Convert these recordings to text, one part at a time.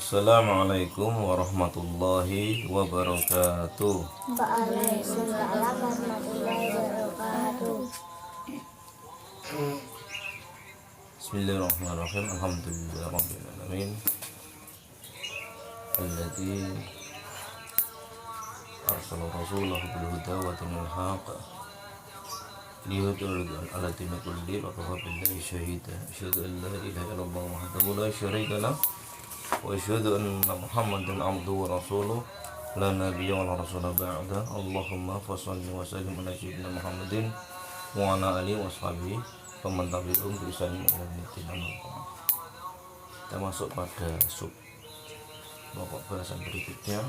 Assalamualaikum warahmatullahi wabarakatuh. Waalaikumsalam warahmatullahi wabarakatuh. Bismillahirrahmanirrahim. Alhamdulillahirabbil alamin. Alladzi arsala rasulahu bil huda wa dinil haqq liyudhhirahu 'ala dini kullihi wa kafa billahi shahida. Asyhadu an la ilaha illallah wahdahu la syarika lahu wa asyhadu anna Muhammadan 'abduhu wa rasuluh la nabiyya wa la rasula ba'da. Allahumma fashalli wa sallim ala sayyidina Muhammadin wa ala alihi wa sahbihi wa man tabi'ahum bi ihsan ila yaumil. Kita masuk pada sub pokok bahasan berikutnya,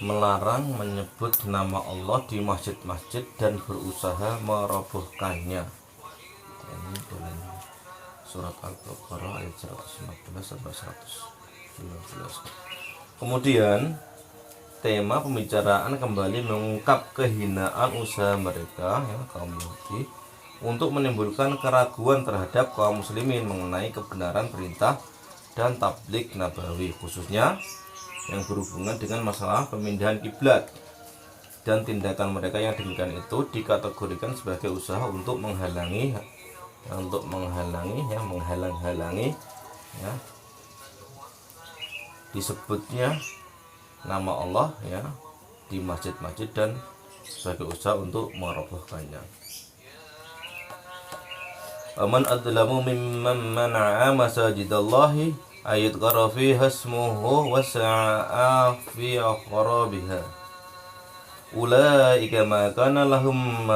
melarang menyebut nama Allah di masjid-masjid dan berusaha merobohkannya. Ini dalam surat Al-Baqarah ayat 115 sampai 115. Kemudian tema pembicaraan kembali mengungkap kehinaan usaha mereka, kaum Yahudi, untuk menimbulkan keraguan terhadap kaum muslimin mengenai kebenaran perintah dan tabligh nabawi, khususnya yang berhubungan dengan masalah pemindahan kiblat. Dan tindakan mereka yang demikian itu dikategorikan sebagai usaha untuk menghalangi disebutnya nama Allah di masjid-masjid dan sebagai usaha untuk merobohkannya. Aman adlamu mimman mana'a masajidallahi ayudhkara fiha ismuhu wa sa'a fi aqrabiha. Ulaika ma kana lahum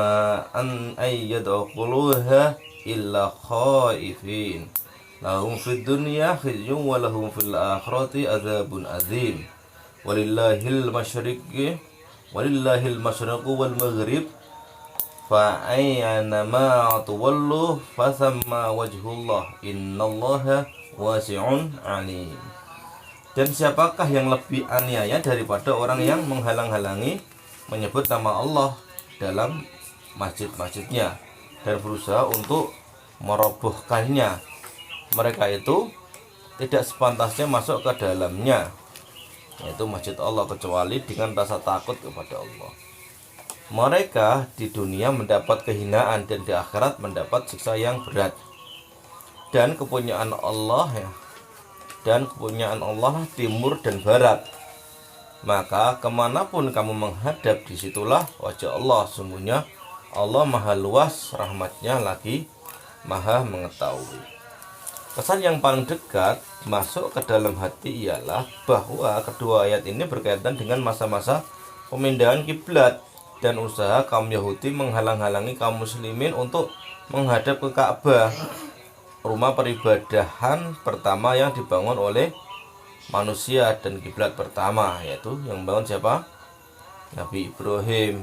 an yadkhuluha illa khaifin. Lahum fid dunya khizyun wa lahum fil akhirati adzabun adzim. Walillahil masyriqu wal maghrib fa ayyama tuwallu fa thamma wajhullah innallaha wasi'un alim. Dan siapakah yang lebih aniaya daripada orang yang menghalang-halangi menyebut nama Allah dalam masjid-masjidnya dan berusaha untuk merobohkannya? Mereka itu tidak sepantasnya masuk ke dalamnya, yaitu masjid Allah, kecuali dengan rasa takut kepada Allah. Mereka di dunia mendapat kehinaan dan di akhirat mendapat siksa yang berat. Dan kepunyaan Allah timur dan barat. Maka kemanapun kamu menghadap, disitulah wajah Allah. Sungguhnya Allah maha luas rahmatnya lagi maha mengetahui. Pesan yang paling dekat masuk ke dalam hati ialah bahwa kedua ayat ini berkaitan dengan masa-masa pemindahan kiblat dan usaha kaum Yahudi menghalang-halangi kaum muslimin untuk menghadap ke Ka'bah, rumah peribadahan pertama yang dibangun oleh manusia dan kiblat pertama, yaitu yang bangun siapa? Nabi Ibrahim,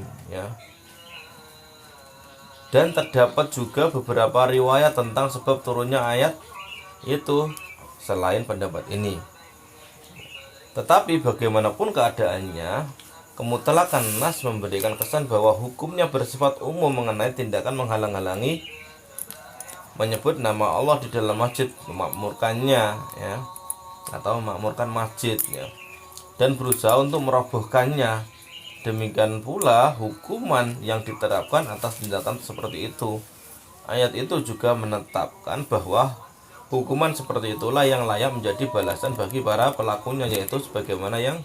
Dan terdapat juga beberapa riwayat tentang sebab turunnya ayat itu selain pendapat ini. Tetapi bagaimanapun keadaannya, kemutlakan nas memberikan kesan bahwa hukumnya bersifat umum mengenai tindakan menghalang-halangi menyebut nama Allah di dalam masjid, memakmurkannya, atau memakmurkan masjid, dan berusaha untuk merobohkannya. Demikian pula hukuman yang diterapkan atas tindakan seperti itu. Ayat itu juga menetapkan bahwa hukuman seperti itulah yang layak menjadi balasan bagi para pelakunya, yaitu sebagaimana yang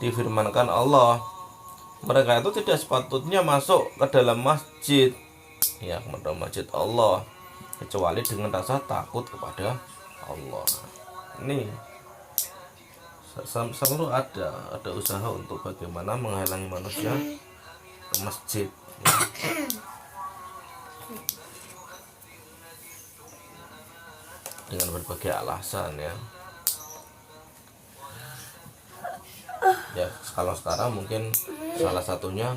difirmankan Allah, mereka itu tidak sepatutnya masuk ke dalam masjid, ke dalam masjid Allah, kecuali dengan rasa takut kepada Allah. Ini selalu ada usaha untuk bagaimana menghalangi manusia ke masjid, dengan berbagai alasan, kalau sekarang mungkin salah satunya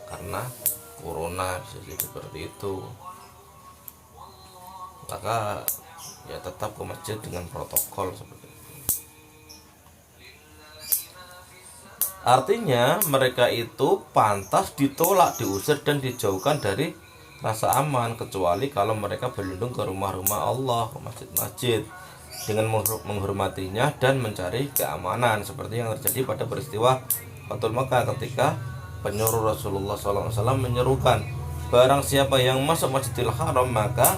karena corona, bisa jadi seperti itu. Maka tetap ke masjid dengan protokol seperti itu. Artinya mereka itu pantas ditolak, diusir dan dijauhkan dari rasa aman kecuali kalau mereka berlindung ke rumah-rumah Allah, ke masjid-masjid dengan menghormatinya dan mencari keamanan, seperti yang terjadi pada peristiwa Fathul Makkah ketika penyuruh Rasulullah SAW menyerukan, barang siapa yang masuk Masjidil Haram maka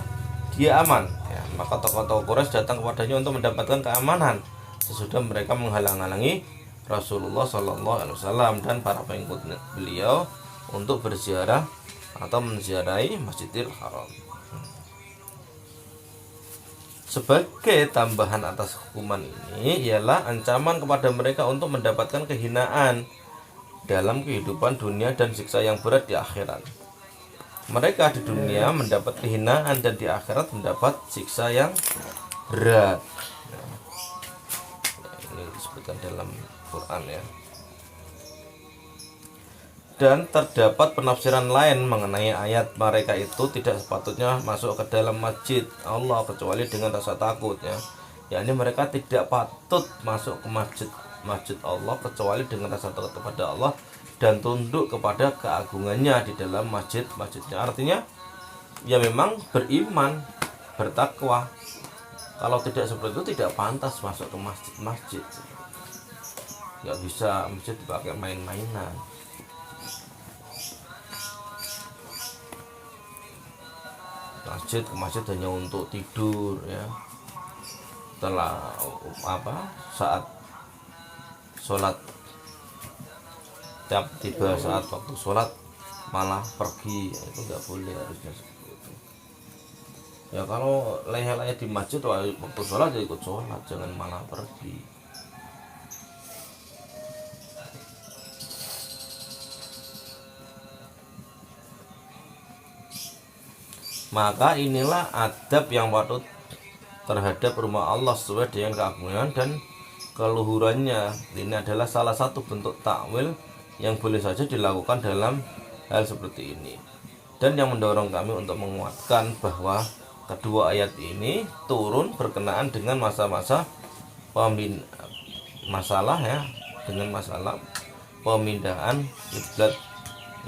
dia aman ya. Maka tokoh-tokoh Quraisy datang kepadanya untuk mendapatkan keamanan sesudah mereka menghalang-halangi Rasulullah SAW dan para pengikut beliau untuk berziarah atau menziarahi Masjidil Haram. Sebagai tambahan atas hukuman ini ialah ancaman kepada mereka untuk mendapatkan kehinaan dalam kehidupan dunia dan siksa yang berat di akhirat. Mereka di dunia mendapat kehinaan dan di akhirat mendapat siksa yang berat. Ini disebutkan dalam Quran ya. Dan terdapat penafsiran lain mengenai ayat mereka itu tidak sepatutnya masuk ke dalam masjid Allah kecuali dengan rasa takut ya. Yakni mereka tidak patut masuk ke masjid Allah kecuali dengan rasa takut kepada Allah dan tunduk kepada keagungannya di dalam masjidnya. Artinya ya memang beriman, bertakwa. Kalau tidak seperti itu tidak pantas masuk ke masjid. Nggak bisa masjid dipakai main-mainan. Ke masjid hanya untuk tidur ya. Setelah saat sholat, tiba saat waktu sholat malah pergi, itu nggak boleh, harusnya seperti itu ya. Kalau leha-leha di masjid waktu sholat ya ikut sholat, jangan malah pergi. Maka inilah adab yang patut terhadap rumah Allah sesuai dengan keagungan dan keluhurannya. Ini adalah salah satu bentuk takwil yang boleh saja dilakukan dalam hal seperti ini, dan yang mendorong kami untuk menguatkan bahwa kedua ayat ini turun berkenaan dengan masalah pemindahan kiblat,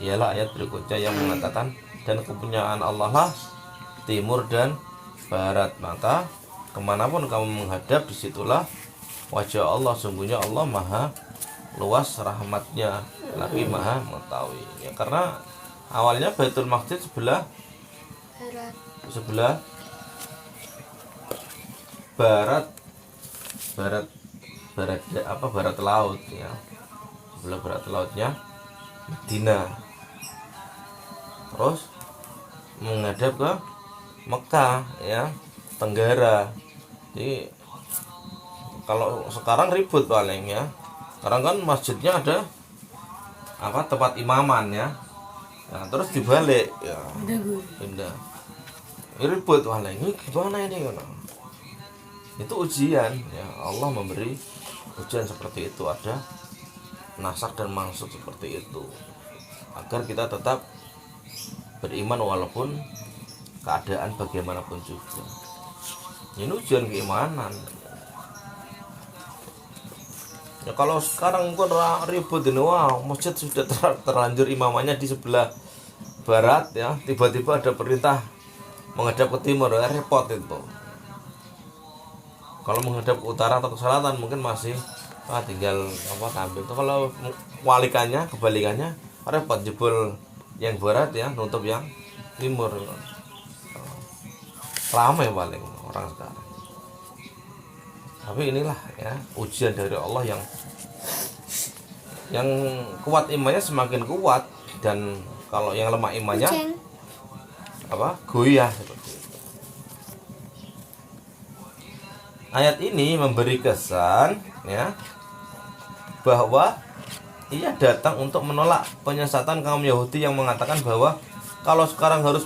ialah ayat berikutnya yang mengatakan, dan kepunyaan Allah lah timur dan barat, maka kemanapun kamu menghadap disitulah wajah Allah. Sungguhnya Allah maha luas rahmatnya, lagi maha mengetahui ya. Karena awalnya Baitul Maqdis sebelah barat laut ya, sebelah barat lautnya Madinah, terus menghadap ke Mekah ya, tenggara. Jadi kalau sekarang ribut paling ya, sekarang kan masjidnya ada tempat imaman ya, nah, terus dibalik ya, pindah. Ini ribut paling, ini gimana ini? Itu ujian ya, Allah memberi ujian seperti itu, ada nasak dan mansuk seperti itu agar kita tetap beriman walaupun keadaan bagaimanapun juga. Ini ujian keimanan ya. Kalau sekarang pun ribut ini, masjid sudah terlanjur imamannya di sebelah barat ya, tiba-tiba ada perintah menghadap ke timur ya, repot itu. Kalau menghadap ke utara atau ke selatan mungkin masih tinggal ambil itu. Kalau kebalikannya repot, jebol yang barat ya nutup yang timur, ramai paling orang sekarang. Tapi inilah ya ujian dari Allah yang kuat imannya semakin kuat, dan kalau yang lemah imannya goyah seperti itu. Ayat ini memberi kesan ya bahwa ia datang untuk menolak penyesatan kaum Yahudi yang mengatakan bahwa kalau sekarang harus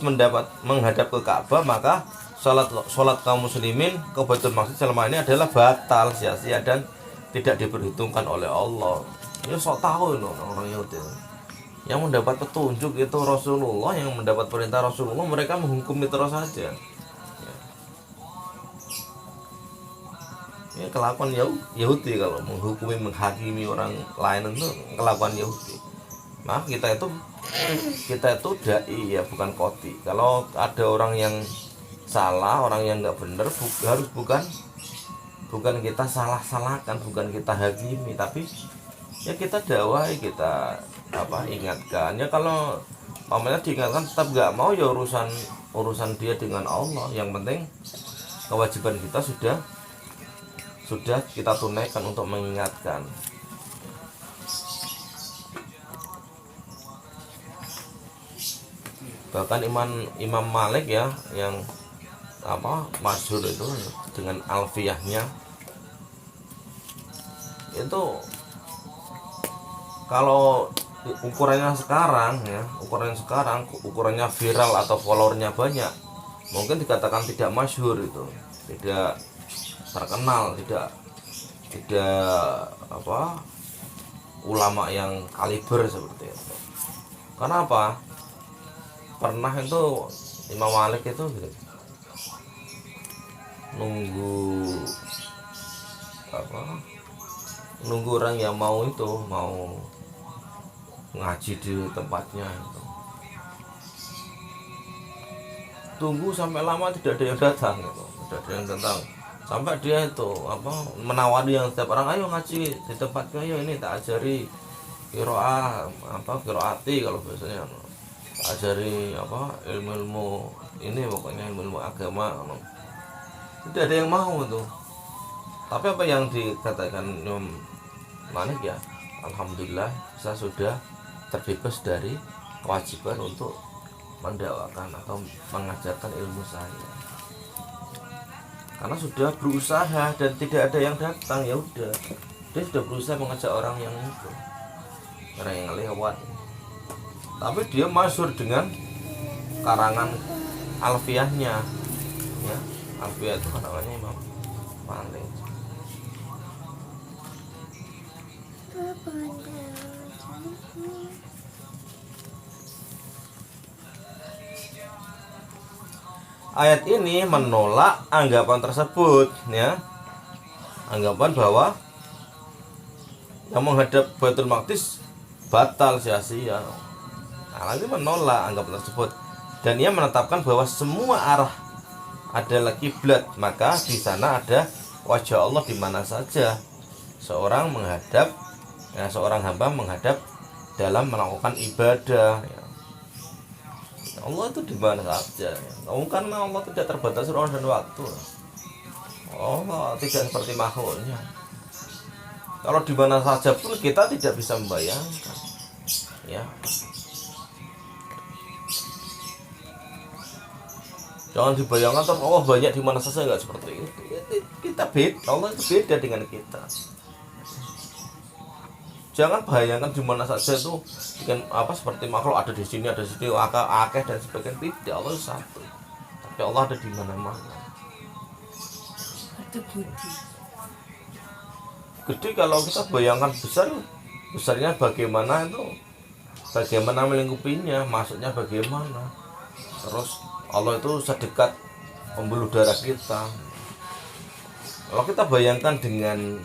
menghadap ke Ka'bah, maka sholat kaum muslimin ke Baitul Maqdis selama ini adalah batal, sia-sia dan tidak diperhitungkan oleh Allah. Ini sok tahu orang Yahudi. Yang mendapat petunjuk itu Rasulullah, yang mendapat perintah Rasulullah, mereka menghukumi terus saja. Ini kelakuan Yahudi, kalau menghakimi orang lain itu kelakuan Yahudi. Nah, kita itu dai ya, bukan koti. Kalau ada orang yang salah, orang yang nggak benar, harus bukan kita salah-salahkan, bukan kita hakimi, tapi ya kita dakwai, kita ingatkan. Ya kalau pamannya diingatkan tetap nggak mau, ya urusan dia dengan Allah. Yang penting kewajiban kita sudah kita tunaikan untuk mengingatkan. Bahkan Imam Malik ya, yang masyhur itu dengan alfiyahnya itu, kalau ukurannya sekarang ya, ukurannya viral atau followernya banyak, mungkin dikatakan tidak masyhur, itu tidak terkenal, tidak ulama yang kaliber seperti itu. Karena apa? Pernah itu Imam Malik itu gitu, nunggu orang yang mau ngaji di tempatnya itu. Tunggu sampai lama tidak ada yang datang gitu. Sampai dia itu menawari yang setiap orang, ayo ngaji di tempatku, ayo ini tak ajari qiraati, kalau biasanya ajari ilmu ini, pokoknya ilmu agama. Tidak ada yang mau tuh. Tapi apa yang dikatakan Imam Malik ya, alhamdulillah saya sudah terbebas dari kewajiban untuk mendakwakan atau mengajarkan ilmu saya, karena sudah berusaha dan tidak ada yang datang. Ya udah, dia sudah berusaha mengajak orang yang lewat. Tapi dia masyhur dengan karangan alfiyahnya ya. Alfiyah itu namanya Imam Malik. Ayat ini menolak anggapan tersebut ya. Anggapan bahwa yang menghadap Baitul Maqdis batal, sia-sia. Nah, ini menolak anggapan tersebut, dan ia menetapkan bahwa semua arah adalah kiblat, maka di sana ada wajah Allah di mana saja seorang hamba menghadap dalam melakukan ibadah ya. Allah itu di mana saja ya. Karena Allah tidak terbatas ruang dan waktu. Allah tidak seperti makhluknya. Kalau di mana saja pun kita tidak bisa membayangkan ya. Jangan dibayangkan terus Allah banyak di mana saja, enggak seperti itu. Kita beda, Allah itu beda dengan kita. Jangan bayangkan di mana saja itu dengan seperti makhluk, ada di sini, akeh dan sebagainya. Tidak, Allah satu. Tapi Allah ada di mana-mana. Ada budi. Gede kalau kita bayangkan besarnya bagaimana itu, bagaimana melingkupinya, maksudnya bagaimana. Terus Allah itu sedekat pembuluh darah kita. Kalau kita bayangkan dengan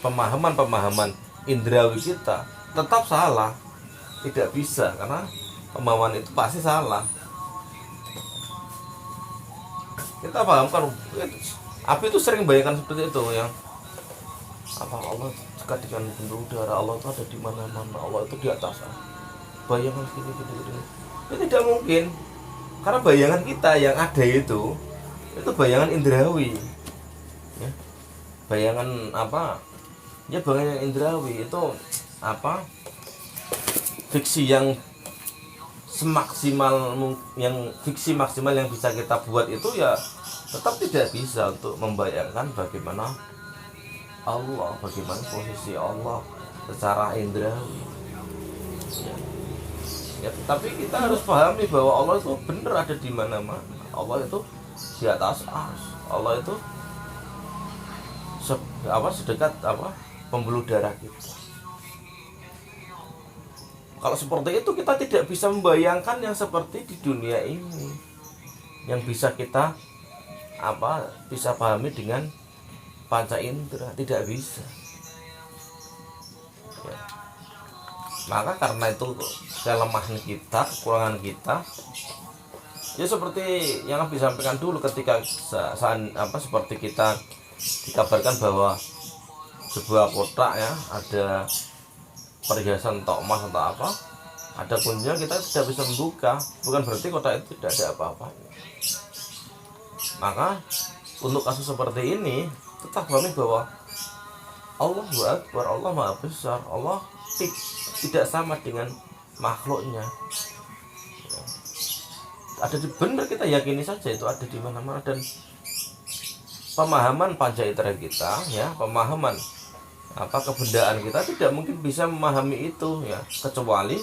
pemahaman indrawi kita, tetap salah, tidak bisa, karena pemahaman itu pasti salah. Kita pahamkan, api itu sering bayangkan seperti itu ya. Allah dekat dengan pembuluh darah, Allah itu ada di mana-mana, Allah itu di atas. Bayangan gini. Itu tidak mungkin, karena bayangan kita yang ada itu bayangan indrawi ya. Bayangan bayangan indrawi itu fiksi yang fiksi maksimal yang bisa kita buat itu ya, tetap tidak bisa untuk membayangkan bagaimana Allah, bagaimana posisi Allah secara indrawi ya. Tapi kita harus pahami bahwa Allah itu benar ada di mana-mana. Allah itu di atas ars. Allah itu sedekat pembuluh darah kita. Kalau seperti itu kita tidak bisa membayangkan yang seperti di dunia ini, yang bisa kita bisa pahami dengan panca indera, tidak bisa ya. Maka karena itu kelemahan kita, kekurangan kita, ya seperti yang Nabi sampaikan dulu ketika seperti kita dikabarkan bahwa sebuah kotak ya ada perhiasan atau emas atau apa, ada kunjungan kita tidak bisa membuka, bukan berarti kotak itu tidak ada apa-apanya. Maka untuk kasus seperti ini tetap kami bahwa Allahu Akbar, Allah Maha Besar, Allah tidak sama dengan makhluknya. Ada di benar, kita yakini saja itu ada di mana-mana, dan pemahaman pancaitera kita ya, pemahaman kebendaan kita tidak mungkin bisa memahami itu ya, kecuali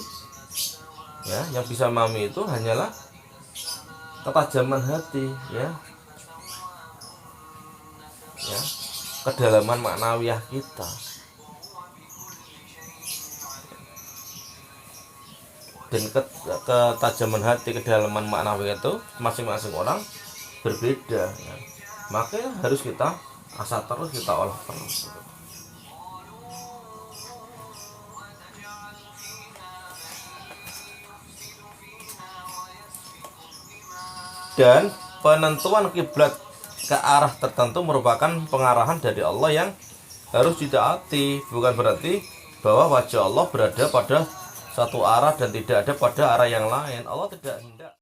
ya yang bisa memahami itu hanyalah ketajaman hati ya, kedalaman maknawiyah kita. Dan ketajaman hati, kedalaman maknawiyah itu masing-masing orang berbeda ya. Makanya harus kita asah terus, kita olah terus. Dan penentuan kiblat ke arah tertentu merupakan pengarahan dari Allah yang harus ditaati, bukan berarti bahwa wajah Allah berada pada satu arah dan tidak ada pada arah yang lain. Allah tidak hendak